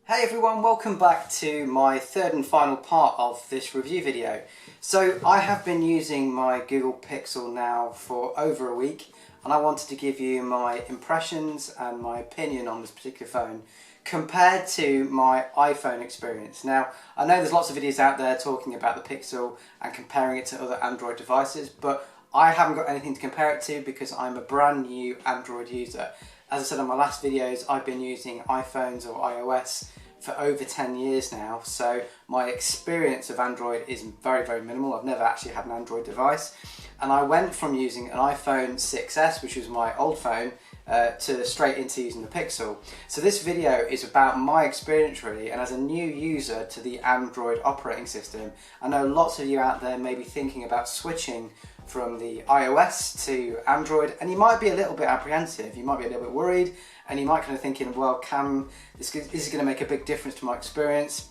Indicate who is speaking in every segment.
Speaker 1: Hey everyone, welcome back to my third and final part of this review video. So I have been using my Google Pixel now for over a week, and I wanted to give you my impressions and my opinion on this particular phone compared to my iPhone experience. Now, I know there's lots of videos out there talking about the Pixel and comparing it to other Android devices, but I haven't got anything to compare it to because I'm a brand new Android user. As I said in my last videos, I've been using iPhones or iOS for over 10 years now, so my experience of Android is very minimal. I've never actually had an Android device, and I went from using an iPhone 6S, which was my old phone, to straight into using the Pixel. So this video is about my experience really, and as a new user to the Android operating system, I know lots of you out there may be thinking about switching from the iOS to Android, and you might be a little bit apprehensive, you might be a little bit worried, and you might kind of thinking, well, is this going to make a big difference to my experience?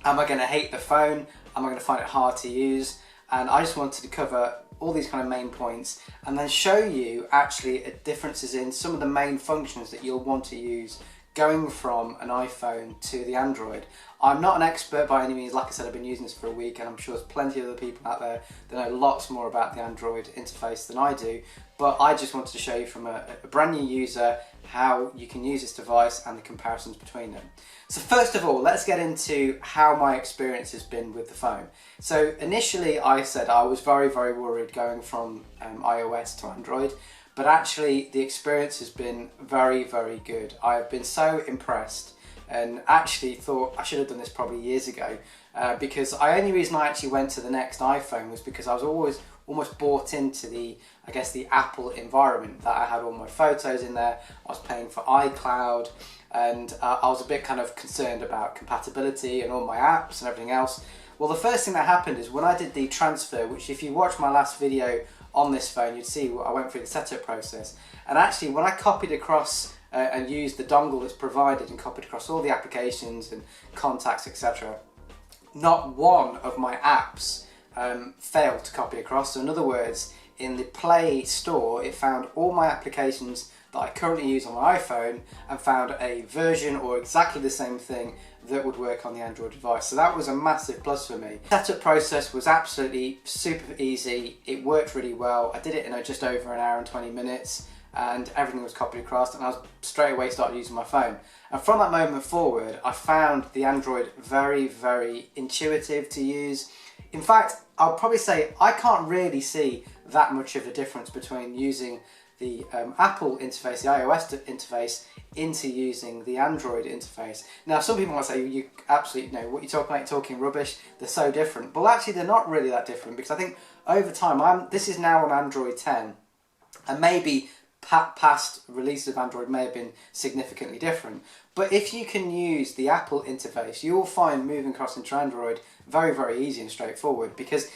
Speaker 1: Am I going to hate the phone? Am I going to find it hard to use? And I just wanted to cover all these kind of main points and then show you actually differences in some of the main functions that you'll want to use going from an iPhone to the Android. I'm not an expert by any means. Like I said, I've been using this for a week, and I'm sure there's plenty of other people out there that know lots more about the Android interface than I do, but I just wanted to show you from a brand new user how you can use this device and the comparisons between them. So first of all, let's get into how my experience has been with the phone. So initially I said I was very worried going from iOS to Android, but actually the experience has been very good. I have been so impressed, and actually thought I should have done this probably years ago, because the only reason I actually went to the next iPhone was because I was almost bought into the Apple environment, that I had all my photos in there, I was paying for iCloud, and I was a bit kind of concerned about compatibility and all my apps and everything else. Well, the first thing that happened is when I did the transfer, which if you watch my last video on this phone, you'd see I went through the setup process, and actually when I copied across and used the dongle that's provided and copied across all the applications and contacts, etc., not one of my apps failed to copy across. So in other words, in the Play Store, it found all my applications that I currently use on my iPhone and found a version or exactly the same thing that would work on the Android device. So that was a massive plus for me. The setup process was absolutely super easy. It worked really well. I did it in just over an hour and 20 minutes. And everything was copied across, and I was straight away started using my phone. And from that moment forward, I found the Android very intuitive to use. In fact, I'll probably say I can't really see that much of a difference between using the Apple interface, the iOS interface, into using the Android interface. Now, some people might say, you absolutely know what you're talking about, you're talking rubbish, they're so different. But actually, they're not really that different, because I think over time, this is now on Android 10, and maybe past releases of Android may have been significantly different, but if you can use the Apple interface, you will find moving across into Android very easy and straightforward, because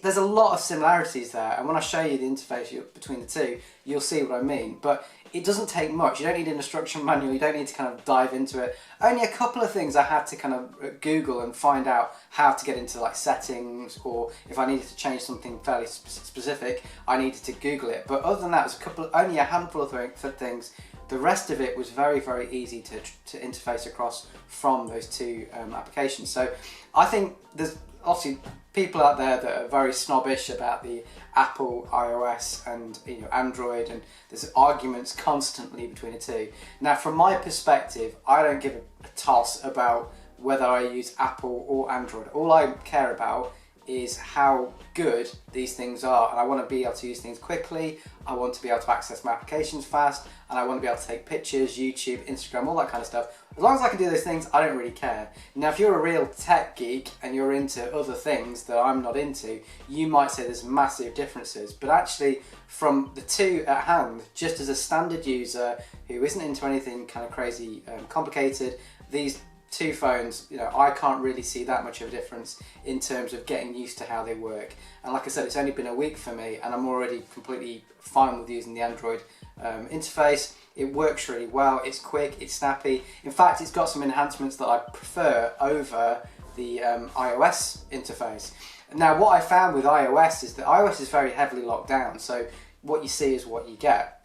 Speaker 1: there's a lot of similarities there, and when I show you the interface between the two, you'll see what I mean. But it doesn't take much. You don't need an instruction manual, you don't need to kind of dive into it. Only a couple of things I had to kind of Google and find out how to get into, like settings, or if I needed to change something fairly specific, I needed to Google it. But other than that, it was only a handful of things. The rest of it was very easy to interface across from those two applications. So I think there's obviously people out there that are very snobbish about the Apple iOS and Android, and there's arguments constantly between the two. Now, from my perspective, I don't give a toss about whether I use Apple or Android. All I care about is how good these things are, and I want to be able to use things quickly, I want to be able to access my applications fast, and I want to be able to take pictures, YouTube, Instagram, all that kind of stuff. As long as I can do those things, I don't really care. Now, if you're a real tech geek and you're into other things that I'm not into, you might say there's massive differences, but actually from the two at hand, just as a standard user who isn't into anything kind of crazy complicated, these two phones, I can't really see that much of a difference in terms of getting used to how they work. And like I said, it's only been a week for me, and I'm already completely fine with using the Android interface. It works really well, it's quick, it's snappy. In fact, it's got some enhancements that I prefer over the iOS interface. Now, what I found with iOS is that iOS is very heavily locked down, so what you see is what you get.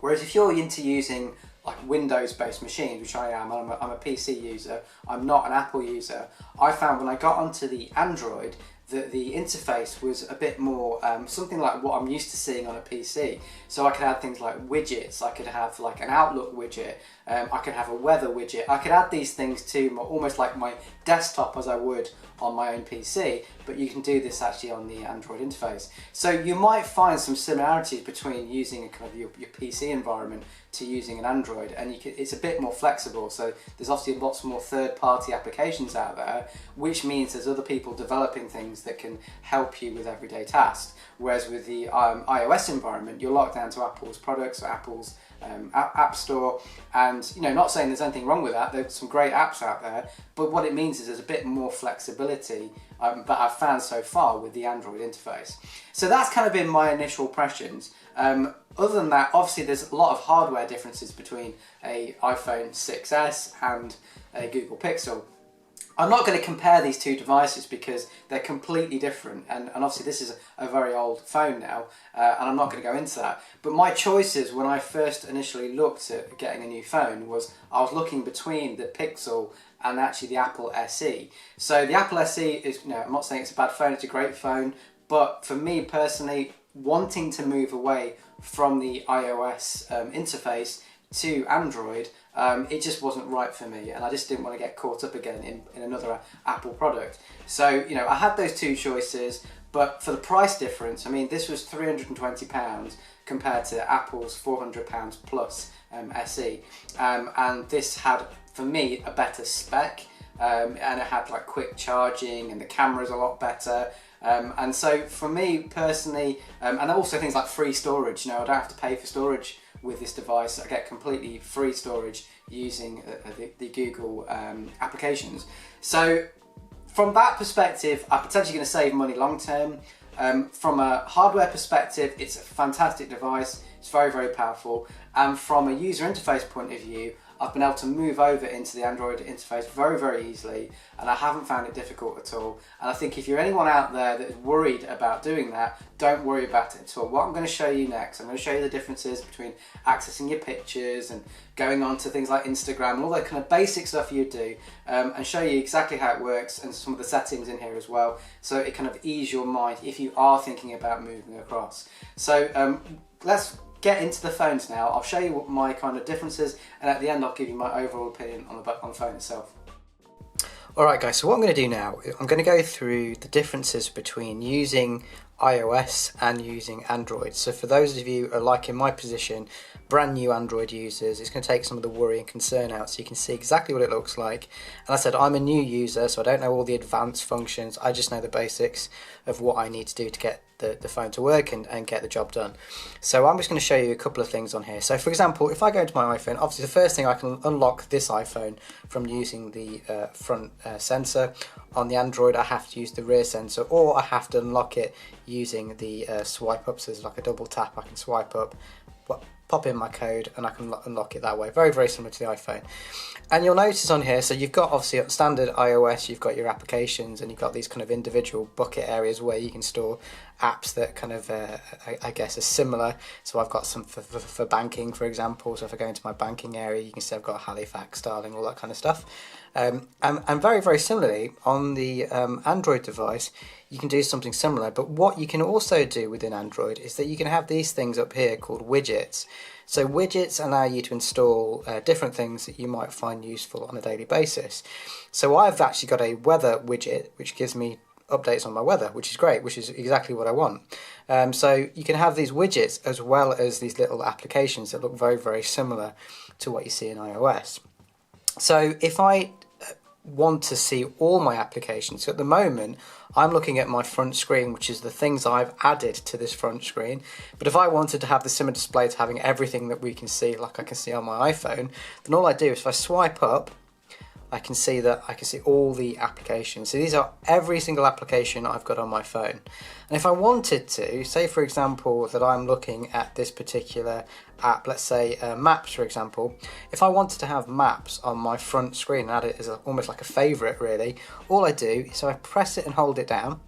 Speaker 1: Whereas if you're into using like Windows-based machines, which I am. I'm a PC user. I'm not an Apple user. I found when I got onto the Android that the interface was a bit more something like what I'm used to seeing on a PC. So I could add things like widgets, I could have like an Outlook widget, I could have a weather widget, I could add these things to almost like my desktop as I would on my own PC, but you can do this actually on the Android interface. So you might find some similarities between using a kind of your PC environment to using an Android, and it's a bit more flexible. So there's obviously lots more third-party applications out there, which means there's other people developing things that can help you with everyday tasks. Whereas with the iOS environment, you're locked down to Apple's products or Apple's App Store, and not saying there's anything wrong with that. There's some great apps out there, but what it means is there's a bit more flexibility that I've found so far with the Android interface. So that's kind of been my initial impressions. Other than that, obviously there's a lot of hardware differences between a iPhone 6s and a Google Pixel. I'm not going to compare these two devices because they're completely different, and obviously this is a very old phone now, and I'm not going to go into that. But my choices when I first initially looked at getting a new phone was I was looking between the Pixel and actually the Apple SE. So the Apple SE is, I'm not saying it's a bad phone, it's a great phone, but for me personally, wanting to move away from the iOS interface to Android, it just wasn't right for me, and I just didn't want to get caught up again in another Apple product. So I had those two choices, but for the price difference, I mean, this was £320 compared to Apple's £400 plus SE, and this had, for me, a better spec, and it had like quick charging, and the camera's a lot better. And so for me personally, and also things like free storage, I don't have to pay for storage with this device. I get completely free storage using the Google applications. So from that perspective, I'm potentially going to save money long term. From a hardware perspective, it's a fantastic device. It's very, very powerful. And from a user interface point of view, I've been able to move over into the Android interface very, very easily, and I haven't found it difficult at all. And I think if you're anyone out there that is worried about doing that, don't worry about it at all. What I'm going to show you next, I'm going to show you the differences between accessing your pictures and going on to things like Instagram and all that kind of basic stuff you do, and show you exactly how it works and some of the settings in here as well, so it kind of ease your mind if you are thinking about moving across. So let's get into the phones now. I'll show you what my kind of differences, and at the end I'll give you my overall opinion on the phone itself. Alright guys, so what I'm going to do now, I'm going to go through the differences between using iOS and using Android. So for those of you who are like in my position, brand new Android users, it's going to take some of the worry and concern out so you can see exactly what it looks like. And I said I'm a new user, so I don't know all the advanced functions, I just know the basics of what I need to do to get the phone to work and get the job done. So I'm just going to show you a couple of things on here. So for example, if I go into my iPhone, obviously the first thing, I can unlock this iPhone from using the front sensor. On the Android I have to use the rear sensor, or I have to unlock it using the swipe up. So there's like a double tap, I can swipe up, pop in my code, and I can unlock it that way. Very, very similar to the iPhone. And you'll notice on here, so you've got obviously standard iOS, you've got your applications, and you've got these kind of individual bucket areas where you can store apps that kind of, I guess, are similar. So I've got some for banking, for example. So if I go into my banking area, you can see I've got Halifax, Starling, all that kind of stuff. And very, very similarly, on the Android device, you can do something similar. But what you can also do within Android is that you can have these things up here called widgets. So widgets allow you to install different things that you might find useful on a daily basis. So I've actually got a weather widget, which gives me updates on my weather, which is great, which is exactly what I want. So you can have these widgets as well as these little applications that look very, very similar to what you see in iOS. So if I want to see all my applications, so at the moment I'm looking at my front screen, which is the things I've added to this front screen. But if I wanted to have the similar display to having everything that we can see, like I can see on my iPhone, then all I do is if I swipe up, I can see that I can see all the applications. So these are every single application I've got on my phone. And if I wanted to, say for example that I'm looking at this particular app, let's say Maps for example, if I wanted to have Maps on my front screen and add it as almost like a favourite really, all I do is I press it and hold it down,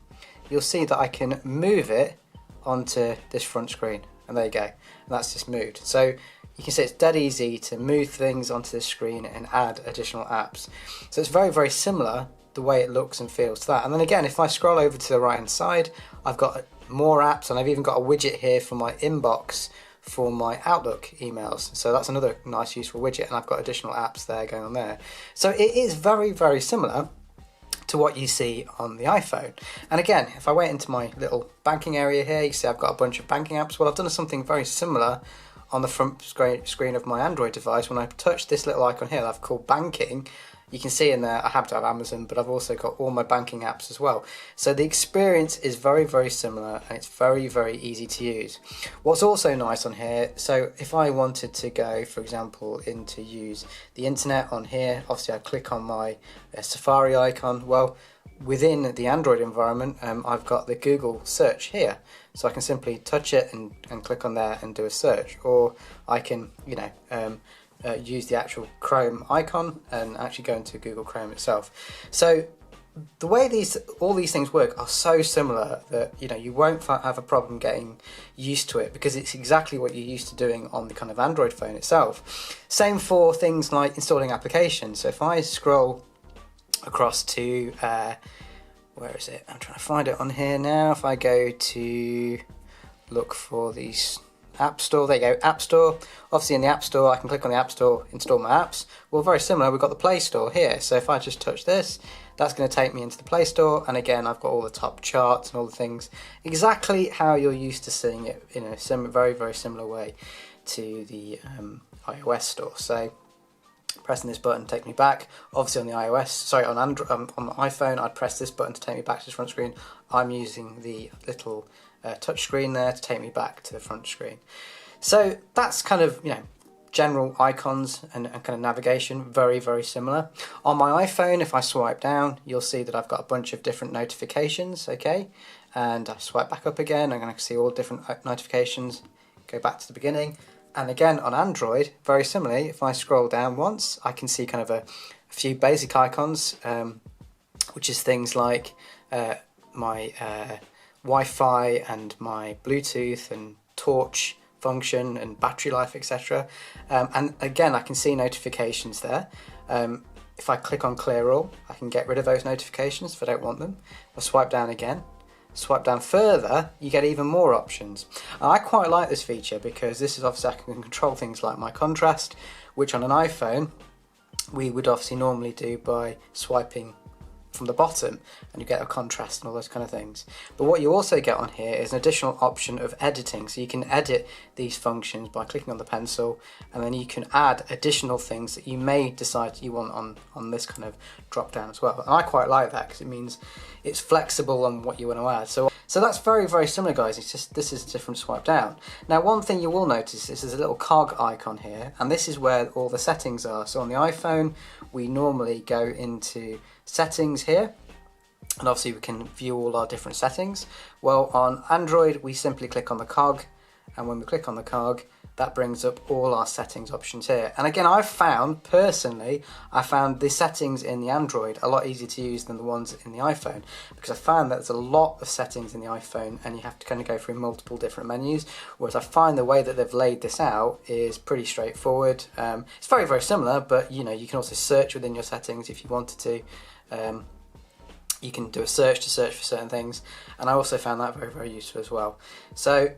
Speaker 1: you'll see that I can move it onto this front screen, and there you go, and that's just moved. So you can see it's dead easy to move things onto the screen and add additional apps. So it's very, very similar the way it looks and feels to that. And then again, if I scroll over to the right hand side, I've got more apps, and I've even got a widget here for my inbox for my Outlook emails. So that's another nice useful widget, and I've got additional apps there going on there. So it is very, very similar to what you see on the iPhone. And again, if I went into my little banking area here, you see I've got a bunch of banking apps. Well, I've done something very similar on the front screen of my Android device. When I touch this little icon here that I've called banking, you can see in there I have to have Amazon, but I've also got all my banking apps as well. So the experience is very, very similar, and it's very, very easy to use. What's also nice on here, so if I wanted to go, for example, to use the internet on here, obviously I click on my Safari icon. Well, within the Android environment, I've got the Google search here. So I can simply touch it and click on there and do a search, or I can, use the actual Chrome icon and actually go into Google Chrome itself. So the way all these things work are so similar that you won't have a problem getting used to it, because it's exactly what you're used to doing on the kind of Android phone itself. Same for things like installing applications. So if I scroll across to where is it? I'm trying to find it on here now. If I go to look for these App Store, there you go, App Store. Obviously in the App Store I can click on the App Store, install my apps. Well, very similar, we've got the Play Store here. So if I just touch this, that's going to take me into the Play Store, and again I've got all the top charts and all the things, exactly how you're used to seeing it in a very, very similar way to the iOS store. So pressing this button take me back. Obviously on the on Android, on the iPhone, I'd press this button to take me back to the front screen. I'm using the little touch screen there to take me back to the front screen. So that's kind of general icons and kind of navigation, very, very similar. On my iPhone, if I swipe down, you'll see that I've got a bunch of different notifications, okay? And I swipe back up again, I'm going to see all different notifications, go back to the beginning. And again, on Android, very similarly, if I scroll down once, I can see kind of a few basic icons, which is things like my Wi-Fi and my Bluetooth and torch function and battery life, etc. And again, I can see notifications there. If I click on clear all, I can get rid of those notifications if I don't want them. I'll swipe down again. Swipe down further, you get even more options. And I quite like this feature because this is obviously I can control things like my contrast, which on an iPhone we would obviously normally do by swiping from the bottom, and you get a contrast and all those kind of things. But what you also get on here is an additional option of editing, so you can edit these functions by clicking on the pencil, and then you can add additional things that you may decide you want on this kind of drop down as well. And I quite like that because it means it's flexible on what you want to add. So that's very, very similar, guys. It's just this is a different swipe down. Now, one thing you will notice is there's a little cog icon here, and this is where all the settings are. So on the iPhone, we normally go into settings here, and obviously we can view all our different settings. Well, on Android, we simply click on the cog, and when we click on the cog, that brings up all our settings options here. And again, I found the settings in the Android a lot easier to use than the ones in the iPhone, because I found that there's a lot of settings in the iPhone and you have to kind of go through multiple different menus, whereas I find the way that they've laid this out is pretty straightforward. It's very, very similar, but you can also search within your settings if you wanted to. You can do a search to search for certain things, and I also found that very, very useful as well. So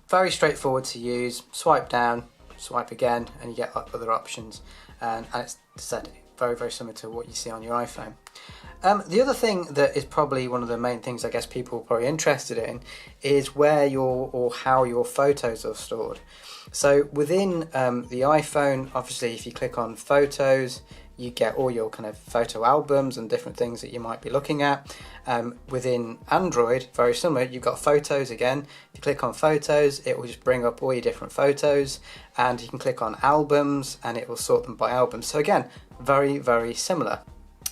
Speaker 1: very straightforward to use. Swipe down, swipe again, and you get other options, and it's said very, very similar to what you see on your iPhone. The other thing that is probably one of the main things I guess people are probably interested in is where or how your photos are stored. So within the iPhone, obviously if you click on photos, you get all your kind of photo albums and different things that you might be looking at. Within Android, very similar, you've got photos again. If you click on photos, it will just bring up all your different photos, and you can click on albums and it will sort them by albums. So again, very, very similar.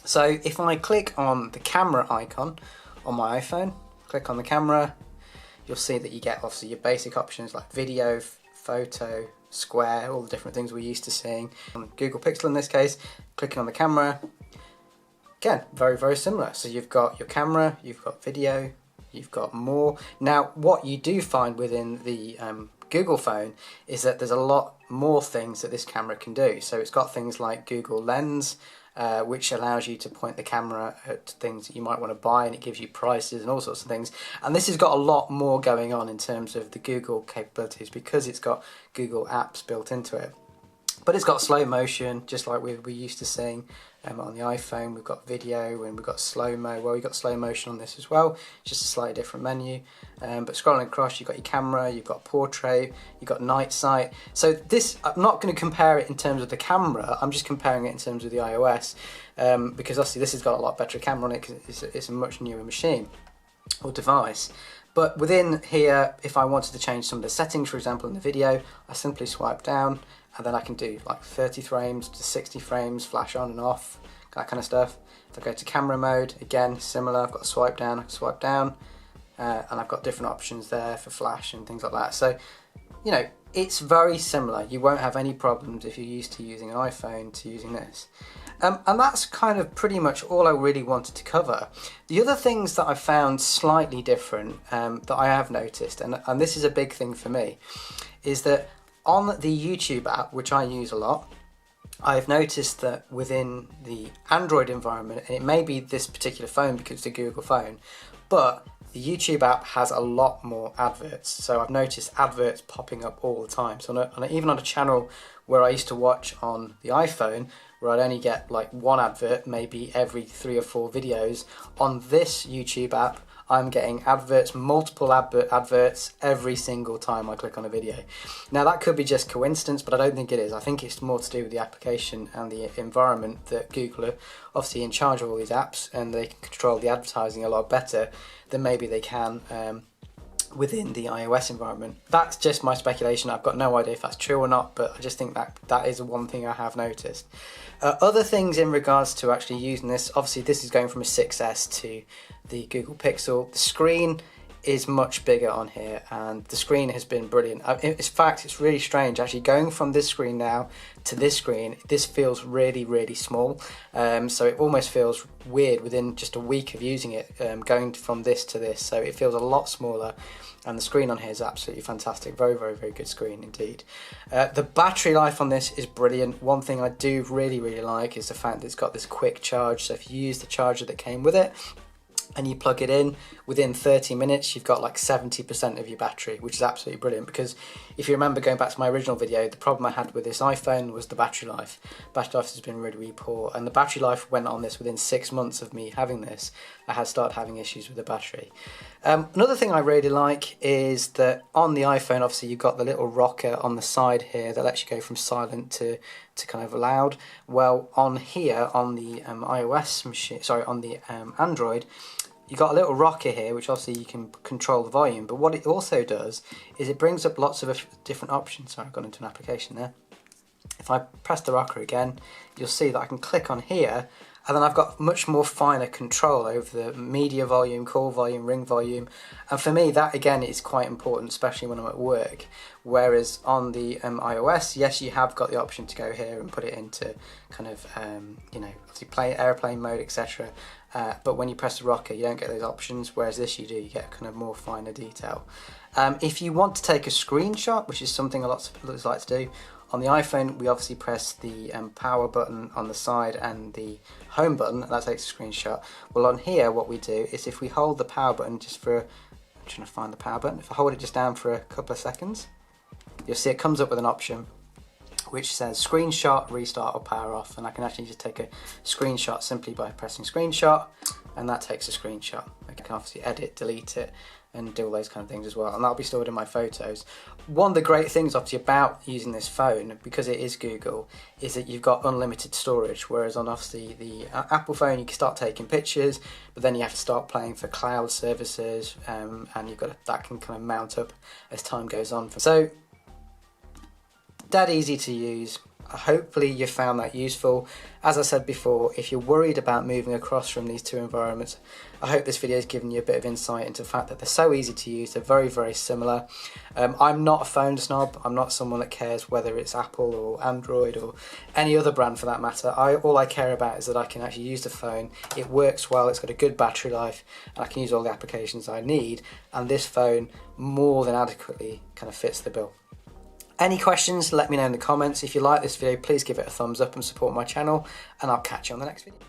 Speaker 1: So if I click on the camera icon on my iPhone, click on the camera, you'll see that you get obviously your basic options like video, photo, square, all the different things we're used to seeing. On Google Pixel in this case, clicking on the camera, again, very, very similar. So you've got your camera, you've got video, you've got more. Now, what you do find within the Google phone is that there's a lot more things that this camera can do. So it's got things like Google Lens, which allows you to point the camera at things that you might want to buy, and it gives you prices and all sorts of things. And this has got a lot more going on in terms of the Google capabilities because it's got Google apps built into it. But it's got slow motion, just like we're used to seeing on the iPhone. We've got video and we've got slow-mo. Well, we've got slow motion on this as well, just a slightly different menu. But scrolling across, you've got your camera, you've got portrait, you've got night sight. So this, I'm not going to compare it in terms of the camera, I'm just comparing it in terms of the iOS, because obviously this has got a lot better camera on it because it's a much newer machine or device. But within here, if I wanted to change some of the settings, for example, in the video, I simply swipe down, and then I can do like 30 frames to 60 frames, flash on and off, that kind of stuff. If I go to camera mode, again, similar, I've got to swipe down, I can swipe down, and I've got different options there for flash and things like that. So, you know, it's very similar. You won't have any problems if you're used to using an iPhone to using this. And that's kind of pretty much all I really wanted to cover. The other things that I found slightly different that I have noticed, and this is a big thing for me, is that on the YouTube app, which I use a lot, I've noticed that within the Android environment, and it may be this particular phone because it's a Google phone, but the YouTube app has a lot more adverts. So I've noticed adverts popping up all the time. So even on a channel where I used to watch on the iPhone, where I'd only get like one advert maybe every 3 or 4 videos, on this YouTube app I'm getting adverts, multiple adverts every single time I click on a video. Now that could be just coincidence, but I don't think it is. I think it's more to do with the application and the environment that Google are obviously in charge of all these apps, and they can control the advertising a lot better than maybe they can within the iOS environment. That's just my speculation. I've got no idea if that's true or not, but I just think that is one thing I have noticed. Other things in regards to actually using this, obviously this is going from a 6S to the Google Pixel. The screen is much bigger on here, and the screen has been brilliant. In fact, it's really strange actually going from this screen now to this screen. This feels really, really small, so it almost feels weird within just a week of using it, going from this to this. So it feels a lot smaller, and the screen on here is absolutely fantastic. Very, very, very good screen indeed. The battery life on this is brilliant. One thing I do really, really like is the fact that it's got this quick charge. So if you use the charger that came with it, and you plug it in, within 30 minutes you've got like 70% of your battery, which is absolutely brilliant. Because if you remember, going back to my original video, the problem I had with this iPhone was the battery life. Battery life has been really, really poor, and the battery life went on this within 6 months of me having this. I had started having issues with the battery. Another thing I really like is that on the iPhone, obviously you've got the little rocker on the side here that lets you go from silent to kind of loud. Well, on here, on the iOS machine, sorry, on the Android, you've got a little rocker here, which obviously you can control the volume, but what it also does is it brings up lots of different options. Sorry, I've gone into an application there. If I press the rocker again, you'll see that I can click on here, and then I've got much more finer control over the media volume, call volume, ring volume, and for me that again is quite important, especially when I'm at work. Whereas on the iOS, yes, you have got the option to go here and put it into kind of you know, obviously airplane mode, etc. But when you press the rocker, you don't get those options, whereas this you do. You get kind of more finer detail. If you want to take a screenshot, which is something a lot of us like to do, on the iPhone we obviously press the power button on the side and the home button, and that takes a screenshot. Well, on here what we do is if we hold the power button just for, I'm trying to find the power button, if I hold it just down for a couple of seconds, you'll see it comes up with an option which says screenshot, restart or power off, and I can actually just take a screenshot simply by pressing screenshot, and that takes a screenshot. I can obviously edit, delete it, and do all those kind of things as well, and that'll be stored in my photos. One of the great things obviously about using this phone, because it is Google, is that you've got unlimited storage, whereas on obviously the Apple phone you can start taking pictures, but then you have to start paying for cloud services, and you've got that can kind of mount up as time goes on. So dead easy to use. Hopefully you found that useful. As I said before, if you're worried about moving across from these two environments, I hope this video has given you a bit of insight into the fact that they're so easy to use. They're very, very similar. I'm not a phone snob. I'm not someone that cares whether it's Apple or Android or any other brand for that matter. All I care about is that I can actually use the phone. It works well, it's got a good battery life, and I can use all the applications I need, and this phone more than adequately kind of fits the bill. Any questions, let me know in the comments. If you like this video, please give it a thumbs up and support my channel, and I'll catch you on the next video.